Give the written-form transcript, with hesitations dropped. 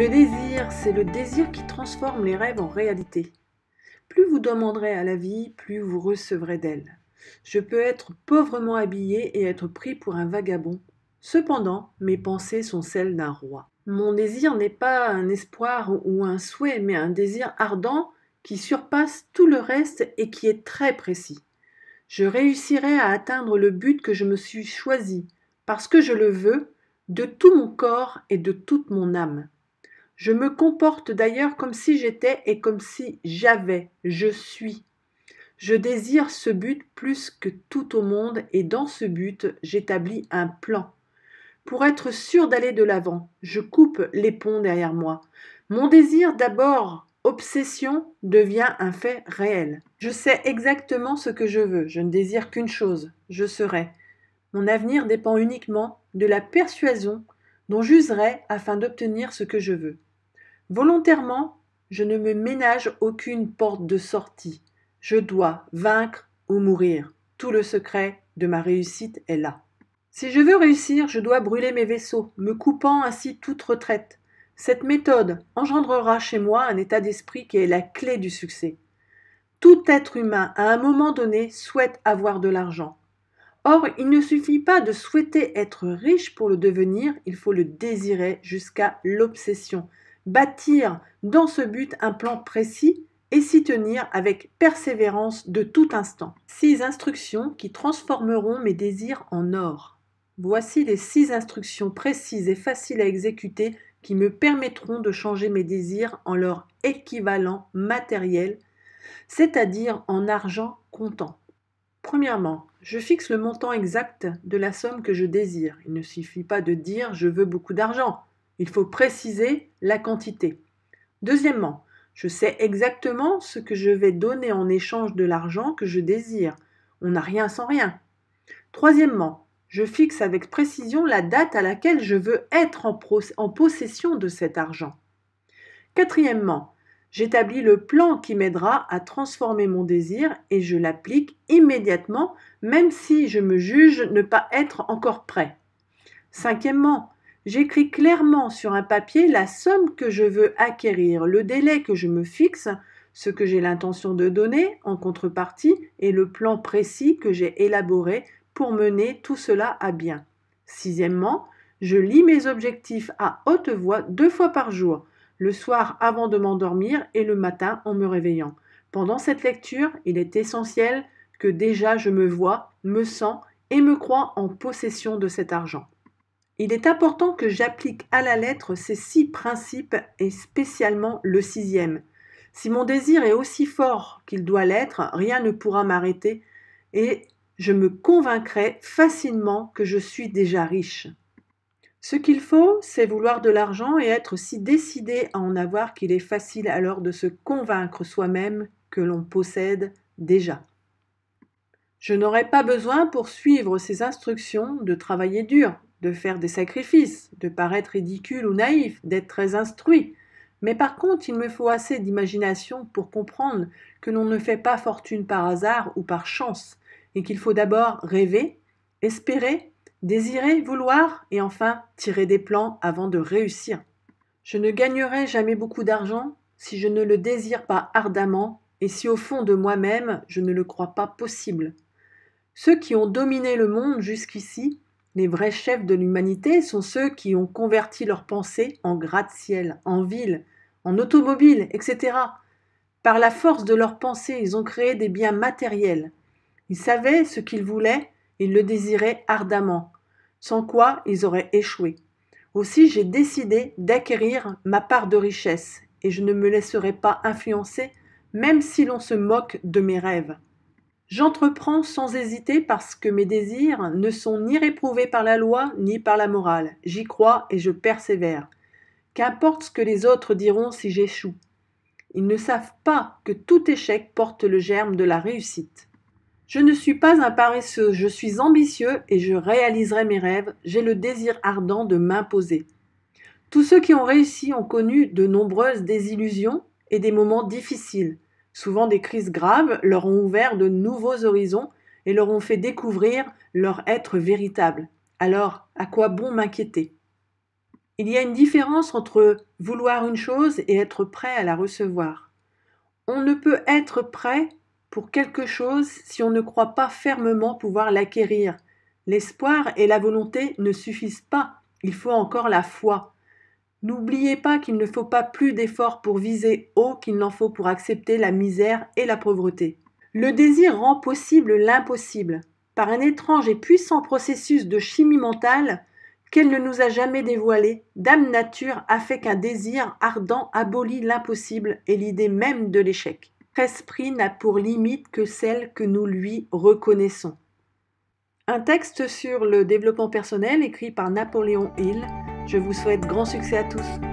Le désir, c'est le désir qui transforme les rêves en réalité. Plus vous demanderez à la vie, plus vous recevrez d'elle. Je peux être pauvrement habillé et être pris pour un vagabond. Cependant, mes pensées sont celles d'un roi. Mon désir n'est pas un espoir ou un souhait, mais un désir ardent qui surpasse tout le reste et qui est très précis. Je réussirai à atteindre le but que je me suis choisi, parce que je le veux, de tout mon corps et de toute mon âme. Je me comporte d'ailleurs comme si j'étais et comme si j'avais, je suis. Je désire ce but plus que tout au monde et dans ce but, j'établis un plan. Pour être sûr d'aller de l'avant, je coupe les ponts derrière moi. Mon désir, d'abord obsession, devient un fait réel. Je sais exactement ce que je veux, je ne désire qu'une chose, je serai. Mon avenir dépend uniquement de la persuasion dont j'userai afin d'obtenir ce que je veux. Volontairement, je ne me ménage aucune porte de sortie. Je dois vaincre ou mourir. Tout le secret de ma réussite est là. Si je veux réussir, je dois brûler mes vaisseaux, me coupant ainsi toute retraite. Cette méthode engendrera chez moi un état d'esprit qui est la clé du succès. Tout être humain, à un moment donné, souhaite avoir de l'argent. Or, il ne suffit pas de souhaiter être riche pour le devenir, il faut le désirer jusqu'à l'obsession. Bâtir dans ce but un plan précis et s'y tenir avec persévérance de tout instant. 6 instructions qui transformeront mes désirs en or. Voici les 6 instructions précises et faciles à exécuter qui me permettront de changer mes désirs en leur équivalent matériel, c'est-à-dire en argent comptant. Premièrement, je fixe le montant exact de la somme que je désire. Il ne suffit pas de dire « je veux beaucoup d'argent ». Il faut préciser la quantité. Deuxièmement, je sais exactement ce que je vais donner en échange de l'argent que je désire. On n'a rien sans rien. Troisièmement, je fixe avec précision la date à laquelle je veux être en possession de cet argent. Quatrièmement, j'établis le plan qui m'aidera à transformer mon désir et je l'applique immédiatement, même si je me juge ne pas être encore prêt. Cinquièmement, j'écris clairement sur un papier la somme que je veux acquérir, le délai que je me fixe, ce que j'ai l'intention de donner en contrepartie et le plan précis que j'ai élaboré pour mener tout cela à bien. Sixièmement, je lis mes objectifs à haute voix 2 fois par jour, le soir avant de m'endormir et le matin en me réveillant. Pendant cette lecture, il est essentiel que déjà je me vois, me sens et me crois en possession de cet argent. Il est important que j'applique à la lettre ces 6 principes et spécialement le 6e. Si mon désir est aussi fort qu'il doit l'être, rien ne pourra m'arrêter et je me convaincrai facilement que je suis déjà riche. Ce qu'il faut, c'est vouloir de l'argent et être si décidé à en avoir qu'il est facile alors de se convaincre soi-même que l'on possède déjà. Je n'aurai pas besoin pour suivre ces instructions de travailler dur, de faire des sacrifices, de paraître ridicule ou naïf, d'être très instruit. Mais par contre, il me faut assez d'imagination pour comprendre que l'on ne fait pas fortune par hasard ou par chance, et qu'il faut d'abord rêver, espérer, désirer, vouloir, et enfin tirer des plans avant de réussir. Je ne gagnerai jamais beaucoup d'argent si je ne le désire pas ardemment, et si au fond de moi-même je ne le crois pas possible. Ceux qui ont dominé le monde jusqu'ici, les vrais chefs de l'humanité, sont ceux qui ont converti leurs pensées en gratte-ciel, en ville, en automobile, etc. Par la force de leurs pensées, ils ont créé des biens matériels. Ils savaient ce qu'ils voulaient, ils le désiraient ardemment, sans quoi ils auraient échoué. Aussi, j'ai décidé d'acquérir ma part de richesse, et je ne me laisserai pas influencer, même si l'on se moque de mes rêves. J'entreprends sans hésiter parce que mes désirs ne sont ni réprouvés par la loi ni par la morale. J'y crois et je persévère. Qu'importe ce que les autres diront si j'échoue. Ils ne savent pas que tout échec porte le germe de la réussite. Je ne suis pas un paresseux, je suis ambitieux et je réaliserai mes rêves. J'ai le désir ardent de m'imposer. Tous ceux qui ont réussi ont connu de nombreuses désillusions et des moments difficiles. Souvent des crises graves leur ont ouvert de nouveaux horizons et leur ont fait découvrir leur être véritable. Alors, à quoi bon m'inquiéter ? Il y a une différence entre vouloir une chose et être prêt à la recevoir. On ne peut être prêt pour quelque chose si on ne croit pas fermement pouvoir l'acquérir. L'espoir et la volonté ne suffisent pas, il faut encore la foi. N'oubliez pas qu'il ne faut pas plus d'efforts pour viser haut qu'il n'en faut pour accepter la misère et la pauvreté. Le désir rend possible l'impossible. Par un étrange et puissant processus de chimie mentale qu'elle ne nous a jamais dévoilé, Dame Nature a fait qu'un désir ardent abolit l'impossible et l'idée même de l'échec. Notre esprit n'a pour limite que celle que nous lui reconnaissons. Un texte sur le développement personnel écrit par Napoléon Hill. Je vous souhaite grand succès à tous.